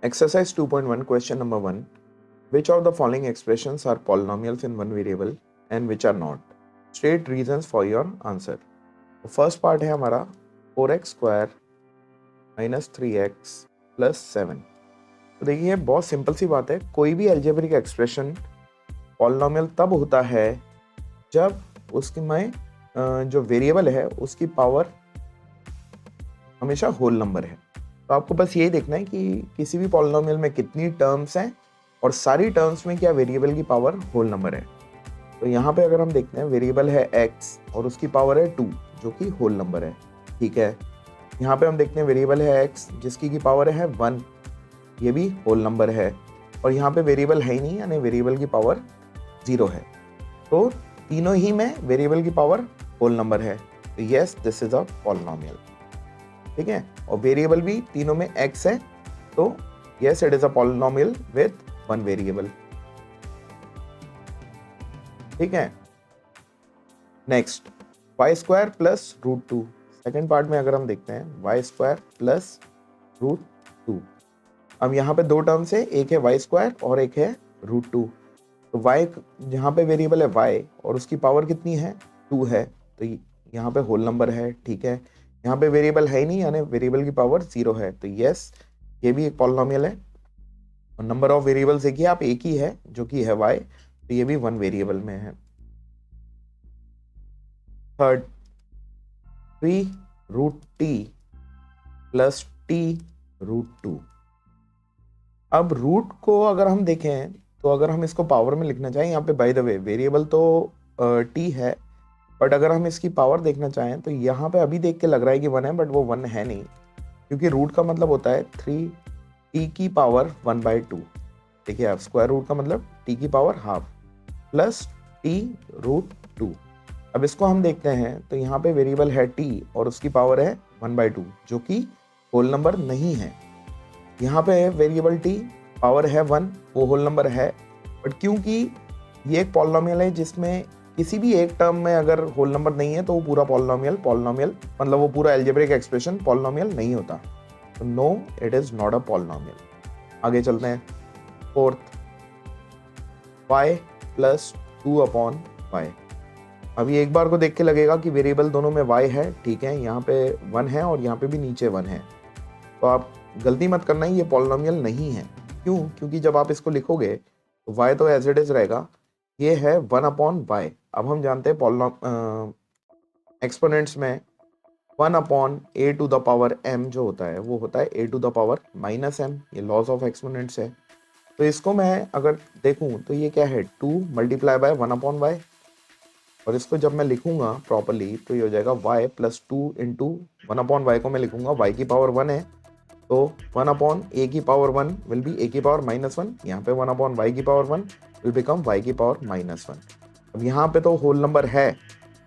Exercise 2.1 question number 1. Which of the following expressions are polynomials in one variable and which are not? State reasons for your answer. तो first part है हमारा 4x square minus 3x plus 7. तो देखिए बहुत simple सी बात है, कोई भी अलजेब्रिक एक्सप्रेशन पॉलिनोमियल तब होता है जब उसकी में जो वेरिएबल है उसकी पावर हमेशा होल नंबर है. तो आपको बस यही देखना है कि किसी भी पॉलिनोमियल में कितनी टर्म्स हैं और सारी टर्म्स में क्या वेरिएबल की पावर होल नंबर है. तो यहाँ पे अगर हम देखते हैं वेरिएबल है x और उसकी पावर है 2 जो कि होल नंबर है. ठीक है, यहाँ पे हम देखते हैं वेरिएबल है x जिसकी की पावर है 1, ये भी होल नंबर है. और यहाँ पे वेरिएबल है ही नहीं यानी वेरिएबल की पावर 0 है. तो तीनों ही में वेरिएबल की पावर होल नंबर है. तो yes, this is a polynomial. ठीक है, और वेरिएबल भी तीनों में x है. तो yes, it is a polynomial with one variable. ठीक है, next Y square plus root 2. Second part में अगर हम देखते हैं वाई स्क्वायर प्लस रूट 2. अब यहाँ पे दो टर्म्स है, एक है वाई स्क्वायर और एक है रूट 2. तो वाई यहाँ पे वेरिएबल है वाई और उसकी पावर कितनी है 2 है. तो यहाँ पे होल नंबर है. ठीक है, यहाँ पे वेरिएबल है ही नहीं यानी वेरिएबल की पावर 0 है. तो यस, ये भी एक पॉलिनोमियल है. और नंबर ऑफ वेरिएबल्स देखिए आप एक ही है जो कि है वाई. तो ये भी वन वेरिएबल में है. Third 3 root T plus T root 2. अब रूट को अगर हम देखें तो अगर हम इसको पावर में लिखना चाहें, यहाँ पे बाय द वे वेरिएबल तो टी है बट अगर हम इसकी पावर देखना चाहें तो यहाँ पे अभी देख के लग रहा है कि 1 है बट वो 1 है नहीं, क्योंकि रूट का मतलब होता है 3 टी की पावर 1/2. देखिए आप, स्क्वायर रूट का मतलब टी की power half plus T root 2. अब इसको हम देखते हैं तो यहाँ पे वेरिएबल है टी और उसकी पावर है 1/2 जो कि होल नंबर नहीं है. यहाँ पे वेरिएबल टी पावर है 1, वो होल नंबर है. बट क्योंकि ये एक पॉलिनोमियल है जिसमें किसी भी एक टर्म में अगर होल नंबर नहीं है तो वो पूरा पॉलिनोमियल मतलब वो पूरा अलजेब्रिक एक्सप्रेशन पॉलिनोमियल नहीं होता. तो no, it is not a polynomial. आगे चलते हैं. Fourth y plus 2/y. अभी एक बार को देख के लगेगा कि वेरिएबल दोनों में y है. ठीक है, यहाँ पे 1 है और यहाँ पे भी नीचे 1 है. तो आप गलती मत करना, ये पॉलिनोमियल नहीं है. क्यों? क्योंकि जब आप इसको लिखोगे तो y तो एज इट इज रहेगा. ये है 1/y. अब हम जानते हैं एक्सपोनेंट्स में 1/a⁻m जो होता है वो होता है a⁻−m. ये लॉज ऑफ एक्सपोनेंट्स है. तो इसको मैं अगर देखूं तो ये क्या है 2 मल्टीप्लाई बाय 1/y. और इसको जब मैं लिखूंगा प्रॉपरली तो ये हो जाएगा y प्लस 2 इंटू 1/y को मैं लिखूंगा y की पावर 1 है. तो 1/a की पावर 1 विल बी a की पावर -1. यहाँ पे 1/y की पावर 1 विल बिकम y की पावर -1. अब यहाँ पे तो होल नंबर है,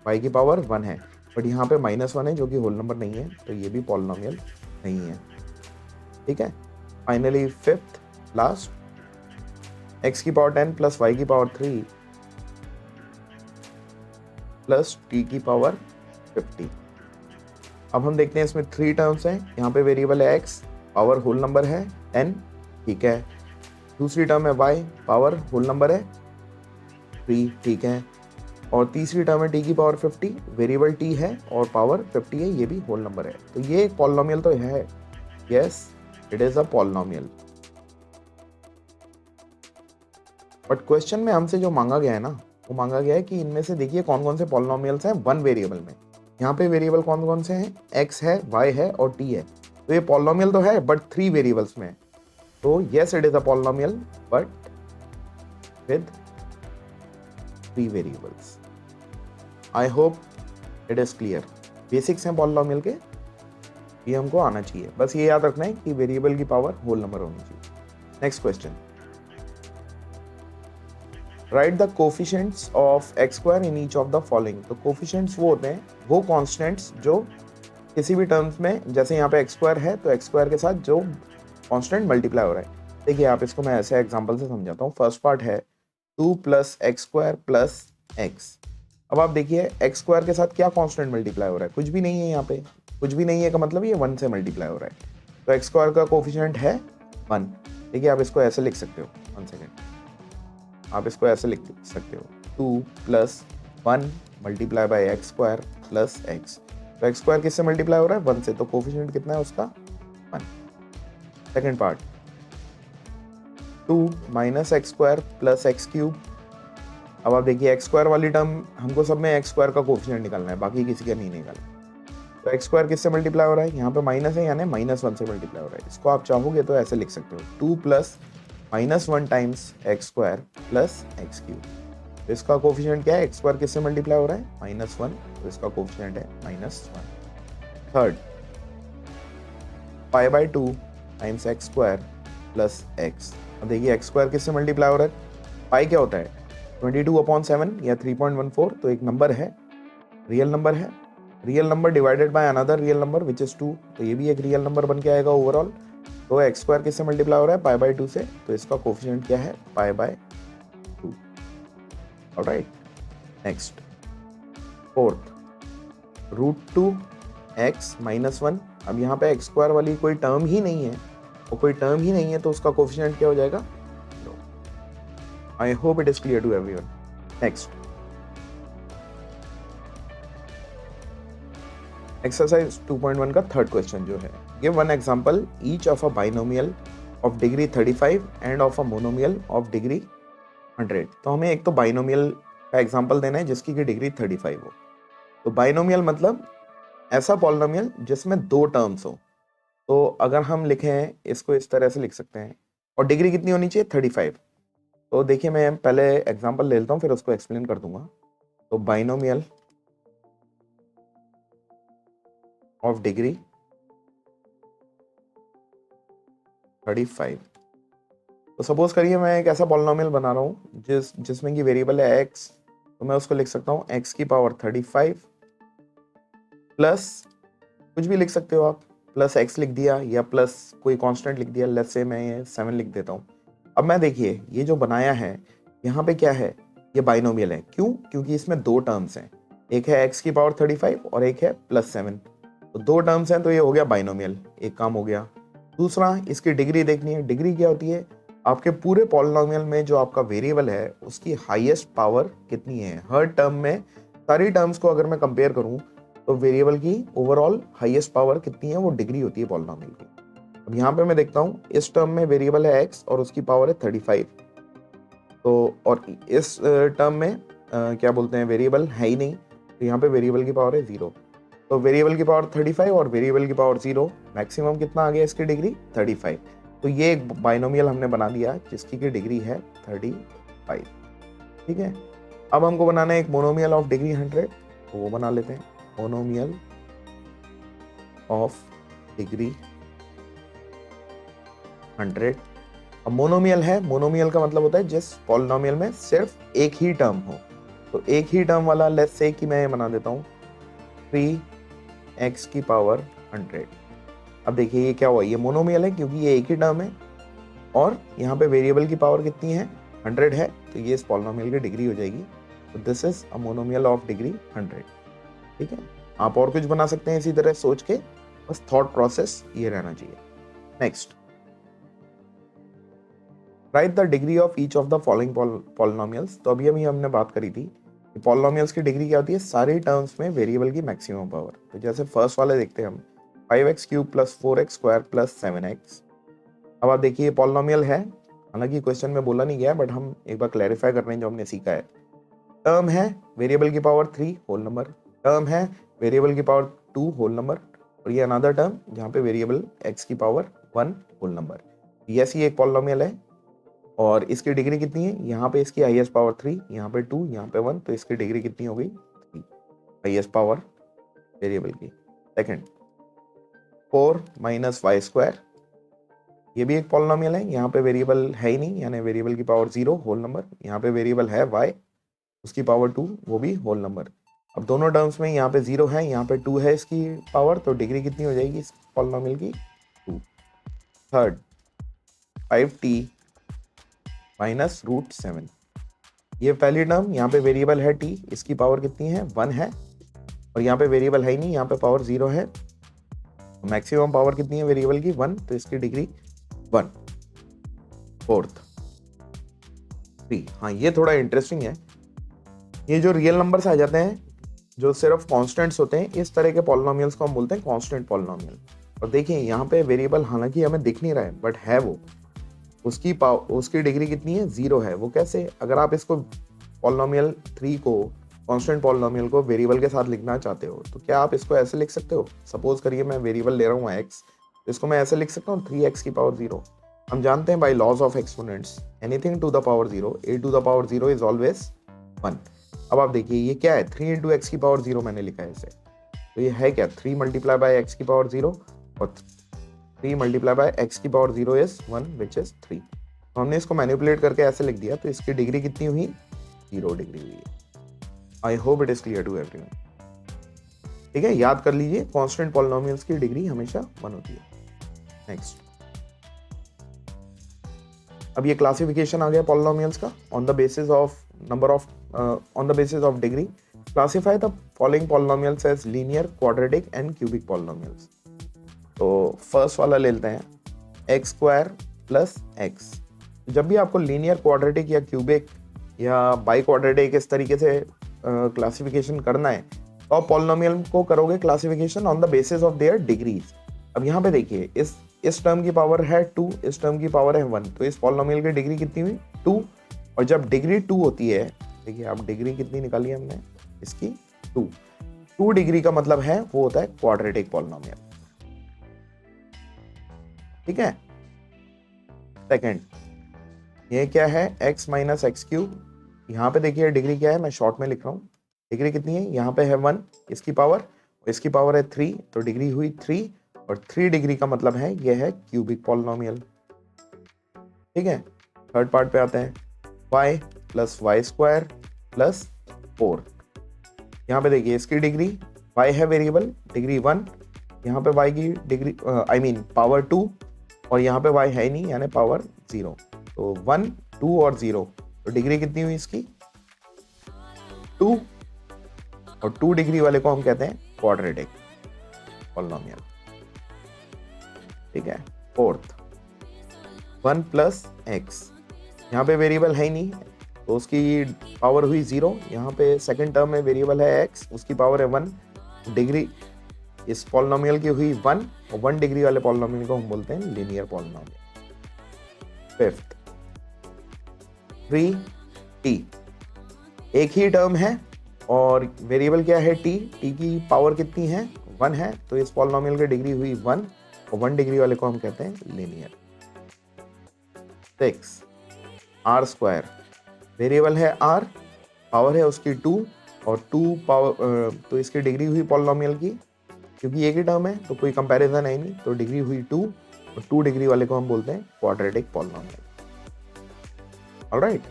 y की पावर 1 है, बट यहाँ पे -1 है जो कि होल नंबर नहीं है. तो ये भी पॉलिनोमियल नहीं है. ठीक है, फाइनली फिफ्थ लास्ट x की पावर 10 प्लस y की पावर 3 प्लस t की पावर 50. अब हम देखते हैं इसमें 3 टर्म्स हैं. यहाँ पे वेरिएबल है x, पावर होल नंबर है n. ठीक है, दूसरी टर्म है y, पावर होल नंबर है 3. ठीक है, और तीसरी टर्म है t की पावर 50, वेरिएबल t है और पावर 50 है, ये भी होल नंबर है. तो ये एक पॉलिनोमियल तो है. Yes, it is a polynomial. But question में हमसे जो मांगा गया है ना, वो मांगा गया है कि इनमें से देखिए कौन कौन से पॉलिनोमियल्स हैं वन वेरिएबल में. यहाँ पे वेरिएबल कौन कौन से हैं, x है, y है और t है. तो ये पॉलिनोमियल तो है बट 3 वेरिएबल्स में. तो yes, it is a polynomial but with 3 variables. I hope it is clear. Basics हैं पॉलिनोमियल के, ये हमको आना चाहिए. बस ये याद रखना है कि वेरिएबल की पावर होल नंबर होनी चाहिए. Next question, right the coefficients of x square in each of the following. तो कोफिशिएंट्स वो होते हैं वो कांस्टेंट्स जो किसी भी टर्म्स में, जैसे यहाँ पे x स्क्वायर है तो x स्क्वायर के साथ जो कांस्टेंट मल्टीप्लाई हो रहा है. देखिए आप, इसको मैं ऐसे एग्जांपल से समझाता हूँ. फर्स्ट पार्ट है 2 plus x square plus x. अब आप देखिए x स्क्वायर के साथ क्या कांस्टेंट मल्टीप्लाई हो रहा है, कुछ भी नहीं है. यहाँ पे कुछ भी नहीं है का मतलब ये 1 से मल्टीप्लाई हो रहा है. तो x स्क्वायर का कोफिशिएंट है 1। देखिए आप इसको ऐसे लिख सकते हो, 1 सेकेंड, आप इसको ऐसे लिख सकते हो 2 plus 1 multiply by x square plus x. तो एक्स स्क्वायर किससे मल्टीप्लाई हो रहा है? 1 से, तो कोफिशिएंट कितना है उसका? 1। Second part 2 minus x square plus x cube. अब आप देखिए एक्स स्क्वायर वाली टर्म हमको सब में एक्स स्क्वायर का कोफिशिएंट निकालना है, बाकी किसी का नहीं निकालना। तो एक्स स्क्वायर किससे मल्टीप्लाई हो रहा है? यहाँ पे माइनस है यानी -1 से मल्टीप्लाई हो रहा है। इसको आप चाहोगे तो ऐसे लिख सकते हो 2 plus -1 times x square plus x cube. तो इसका कोफिशिएंट क्या है? एक्स स्क्वायर किससे मल्टीप्लाई हो रहा है? -1, तो इसका कोफिशिएंट है -1। Third pi by 2 times x square plus x. अब देखिए एक्स स्क्वायर किससे मल्टीप्लाई हो रहा है? पाई क्या होता है? 22/7 या 3.14, तो एक नंबर है, रियल नंबर है, real number divided by another real number which is 2, तो ये भी एक रियल नंबर बन के आएगा ओवरऑल। तो एक्स स्क्वायर किससे मल्टीप्लाई हो रहा है? पाई बाई 2 से, तो इसका कोफिशिएंट क्या है? Pi by 2। Alright, next fourth √2x - 1। अब यहाँ पे एक्स स्क्वायर वाली कोई टर्म ही नहीं है, और कोई टर्म ही नहीं है तो उसका कोफिशिएंट क्या हो जाएगा? I hope it is clear to everyone. Next exercise 2.1 का थर्ड क्वेश्चन जो है, give one example each of a binomial of degree 35 and of a monomial of degree 100। तो हमें एक तो बाइनोमियल का एग्जांपल देना है जिसकी की डिग्री 35 हो। तो बाइनोमियल मतलब ऐसा पॉलिनोमियल जिसमें 2 टर्म्स हो। तो अगर हम लिखें इसको इस तरह से लिख सकते हैं, और डिग्री कितनी होनी चाहिए? 35। तो देखिए मैं पहले एग्जांपल ले लेता हूँ, फिर उसको एक्सप्लेन कर दूंगा। तो बाइनोमियल ऑफ डिग्री 35। तो सपोज करिए मैं एक ऐसा पॉलिनोमियल बना रहा हूँ जिसमें की वेरिएबल है x, तो मैं उसको लिख सकता हूँ x की पावर 35 प्लस कुछ भी लिख सकते हो आप, प्लस x लिख दिया या प्लस कोई कांस्टेंट लिख दिया, लेट्स से मैं ये 7 लिख देता हूँ। अब मैं देखिए ये जो बनाया है यहाँ पे क्या है? ये बाइनोमियल है। क्यों? क्योंकि इसमें 2 टर्म्स हैं, एक है x की पावर 35 और एक है +7। तो 2 टर्म्स हैं, तो ये हो गया बाइनोमियल, एक काम हो गया। दूसरा, इसकी डिग्री देखनी है। डिग्री क्या होती है? आपके पूरे पॉलिनोमियल में जो आपका वेरिएबल है उसकी हाईएस्ट पावर कितनी है। हर टर्म में, सारी टर्म्स को अगर मैं कंपेयर करूं तो वेरिएबल की ओवरऑल हाईएस्ट पावर कितनी है, वो डिग्री होती है पॉलिनोमियल की। अब यहाँ पे मैं देखता हूँ इस टर्म में वेरिएबल है x और उसकी पावर है 35। तो और इस टर्म में क्या बोलते हैं, वेरिएबल है ही नहीं, तो यहाँ पे वेरिएबल की पावर है 0। तो वेरिएबल की पावर 35 और वेरिएबल की पावर 0, मैक्सिमम कितना आ गया इसकी डिग्री? 35। तो ये एक बाइनोमियल हमने बना दिया जिसकी की डिग्री है 35। ठीक है, अब हमको बनाना है एक मोनोमियल ऑफ डिग्री 100, तो वो बना लेते हैं, मोनोमियल ऑफ डिग्री 100। अब मोनोमियल है, मोनोमियल का मतलब होता है जिस पॉलिनोमियल में सिर्फ एक ही टर्म हो। तो एक ही टर्म वाला, लेट्स से कि मैं बना देता हूँ 3x की पावर 100। अब देखिए ये क्या हुआ, ये मोनोमियल है क्योंकि ये एक ही टर्म है और यहाँ पे वेरिएबल की पावर कितनी है? 100 है, तो ये इस पॉलिनोमियल की डिग्री हो जाएगी। तो this is a monomial of degree 100। ठीक है, आप और कुछ बना सकते हैं इसी तरह सोच के, बस थॉट प्रोसेस ये रहना चाहिए। Next, right the degree of each of the following polynomials. तो अभी हमने बात करी थी कि पॉलिनोमियल्स की डिग्री क्या होती है? सारी टर्म्स में वेरिएबल की मैक्सिमम पावर। तो जैसे फर्स्ट वाले देखते हैं हम, 5x³ + 4x² + 7x। अब आप देखिए पॉलिनोमियल है, हालांकि क्वेश्चन में बोला नहीं गया, बट हम एक बार क्लैरिफाई कर रहे हैं जो हमने सीखा है। टर्म है वेरिएबल की पावर 3 होल नंबर, टर्म है वेरिएबल की पावर 2 होल नंबर, और ये अनदर टर्म जहाँ पे वेरिएबल x की पावर 1 होल नंबर। ये ऐसी एक पॉलिनोमियल है और इसकी डिग्री कितनी है? यहाँ पे इसकी हाईएस्ट पावर 3, यहाँ पे 2, यहाँ पे 1, तो इसकी डिग्री कितनी हो गई? 3, हाईएस्ट पावर वेरिएबल की। सेकंड, 4 - y², ये भी एक पॉलिनोमियल है, यहाँ पे वेरिएबल है ही नहीं, यानी वेरिएबल की पावर 0 होल नंबर, यहाँ पे वेरिएबल है y, उसकी पावर 2, वो भी होल नंबर। अब दोनों टर्म्स में यहाँ पे 0 है, यहाँ पे 2 है इसकी पावर, तो डिग्री कितनी हो जाएगी इस पॉलिनोमियल की? 2। थर्ड, 5t - √7, ये पहली टर्म, यहाँ पे वेरिएबल है t, इसकी पावर कितनी है? 1 है, और यहाँ पे वेरिएबल है ही नहीं, यहाँ पे पावर 0 है, मैक्सिमम पावर कितनी है वेरिएबल की? 1, तो इसकी डिग्री 1। फोर्थ 3। हाँ, ये थोड़ा इंटरेस्टिंग है। ये जो रियल नंबर्स आ जाते हैं जो सिर्फ कॉन्स्टेंट्स होते हैं, इस तरह के पॉलिनोमियल्स को हम बोलते हैं कांस्टेंट पॉलिनोमियल। और देखिए यहाँ पे वेरिएबल हालांकि हमें दिख नहीं रहा है, बट है वो, उसकी डिग्री कितनी है, 0 है। वो कैसे? अगर आप इसको पॉलिनोमियल 3 को, कांस्टेंट पॉलिनोमियल को वेरिएबल के साथ लिखना चाहते हो तो क्या आप इसको ऐसे लिख सकते हो? सपोज करिए मैं वेरिएबल ले रहा हूँ x, तो इसको मैं ऐसे लिख सकता हूँ 3x की पावर 0। हम जानते हैं by laws of exponents, anything to the power 0, a to the power 0 is always 1। अब आप देखिए ये क्या है, 3 इंटू एक्स की पावर 0 मैंने लिखा है इसे, तो ये है क्या, 3 मल्टीप्लाई बाय एक्स की पावर 0, और 3 मल्टीप्लाई बाय एक्स की पावर 0 इज 1 विच इज 3। तो हमने इसको मैनिपुलेट करके ऐसे लिख दिया, तो इसकी डिग्री कितनी हुई, 0 डिग्री हुई है। I hope it is clear to everyone. ठीक है, याद कर लीजिए कांस्टेंट पॉलिनोमियल्स की डिग्री हमेशा 1 होती है। नेक्स्ट, अब ये क्लासिफिकेशन आ गया पॉलिनोमियल्स का on the basis of number of on the basis of degree. Classify the following polynomials as linear, quadratic and cubic polynomials. तो फर्स्ट वाला ले लेते हैं, एक्स स्क्वायर प्लस एक्स। जब भी आपको लीनियर, क्वाड्रेटिक या क्यूबिक या बाई क्वाड्रेटिक इस तरीके से क्लासिफिकेशन करना है तो आप पॉलिनोमियल को करोगे classification on the basis of their degrees. अब यहाँ पे देखिए इस टर्म की पावर है 2, इस टर्म की पावर है 1, तो इस पॉलिनोमियल की डिग्री कितनी हुई, 2। और जब डिग्री 2 होती है, देखिए अब डिग्री कितनी निकाली हमने इसकी, 2 डिग्री का मतलब है वो होता है क्वाड्रेटिक पॉलिनोमियल। ठीक है। सेकंड, ये क्या है, x माइनस एक्स क्यूब। यहाँ पे देखिए डिग्री क्या है, मैं शॉर्ट में लिख रहा हूँ, डिग्री कितनी है, यहाँ पे है 1, इसकी पावर है 3, तो डिग्री हुई 3, और 3 डिग्री का मतलब है ये है क्यूबिक पॉलिनोमियल। ठीक है। थर्ड पार्ट पे आते हैं, y plus Y square plus 4। यहाँ पे देखिए इसकी डिग्री, y है वेरिएबल, डिग्री 1, यहाँ पे y की डिग्री पावर 2, और यहाँ पे y है ही नहीं यानी पावर 0, तो 1, 2 और 0, तो डिग्री कितनी हुई इसकी, 2। और 2 डिग्री वाले को हम कहते हैं क्वाड्रेटिक पॉलिनोमियल। ठीक है। फोर्थ, 1 प्लस एक्स, यहाँ पे वेरिएबल है ही नहीं तो उसकी पावर हुई 0, यहाँ पे सेकंड टर्म में वेरिएबल है x, उसकी पावर है 1, डिग्री इस पॉलिनोमियल की हुई 1, और 1 डिग्री वाले पॉलिनोमियल को हम बोलते हैं लीनियर पॉलिनोमियल। फिफ्थ, 3t, एक ही टर्म है और वेरिएबल क्या है t की पावर कितनी है, 1 है, तो इस पॉलिनोमियल की डिग्री हुई 1, और 1 डिग्री वाले को हम कहते हैं लीनियर। 6, आर स्क्वायर, वेरिएबल है r, पावर है उसकी 2, और 2 पावर, तो इसकी डिग्री हुई पॉलिनोमियल की, क्योंकि एक ही टर्म है तो कोई कंपैरिजन है नहीं, तो डिग्री हुई 2, और 2 डिग्री वाले को हम बोलते हैं quadratic polynomial. Alright.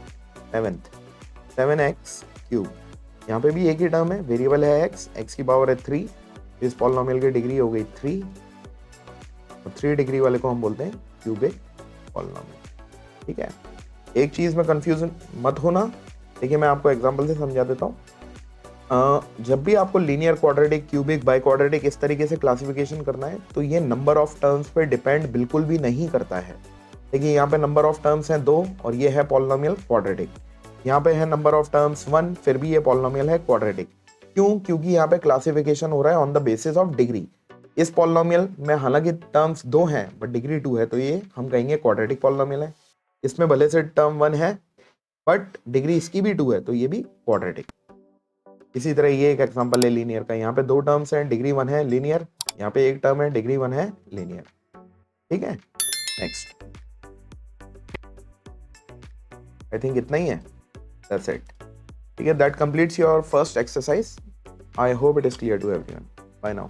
7x cube, यहाँ पे भी एक ही टर्म है, वेरिएबल है x की पावर है 3, इस पॉलिनोमियल की डिग्री हो गई 3, और 3 डिग्री वाले को हम बोलते हैं क्यूबिक पॉलिनोमियल। ठीक है। एक चीज में कंफ्यूजन मत होना, देखिए मैं आपको एग्जांपल से समझा देता हूँ। जब भी आपको linear, quadratic, cubic, by quadratic इस तरीके से क्लासिफिकेशन करना है तो ये नंबर ऑफ टर्म्स पे डिपेंड बिल्कुल भी नहीं करता है। देखिए यहाँ पे नंबर ऑफ टर्म्स हैं 2, और ये है पॉलिनोमियल क्वाड्रेटिक। यहाँ पे है नंबर ऑफ टर्म्स 1, फिर भी ये पॉलिनोमियल है क्वाड्रेटिक। क्यों? क्योंकि यहाँ पे क्लासिफिकेशन हो रहा है on the basis of degree. इस पॉलिनोमियल में हालांकि टर्म्स 2 हैं बट डिग्री 2 है, तो ये हम कहेंगे क्वाड्रेटिक पॉलिनोमियल है। इसमें भले से टर्म 1 है बट डिग्री इसकी भी 2 है, तो ये भी क्वाड्रेटिक। इसी तरह ये एक एग्जांपल है लीनियर का, यहाँ पे 2 टर्म्स हैं, डिग्री 1 है, लीनियर, यहाँ पे एक टर्म है, डिग्री 1 है, लीनियर। ठीक है। नेक्स्ट, आई थिंक इतना ही है, दैट्स इट। ठीक है, that completes your first exercise. I hope it is clear to everyone. Bye now.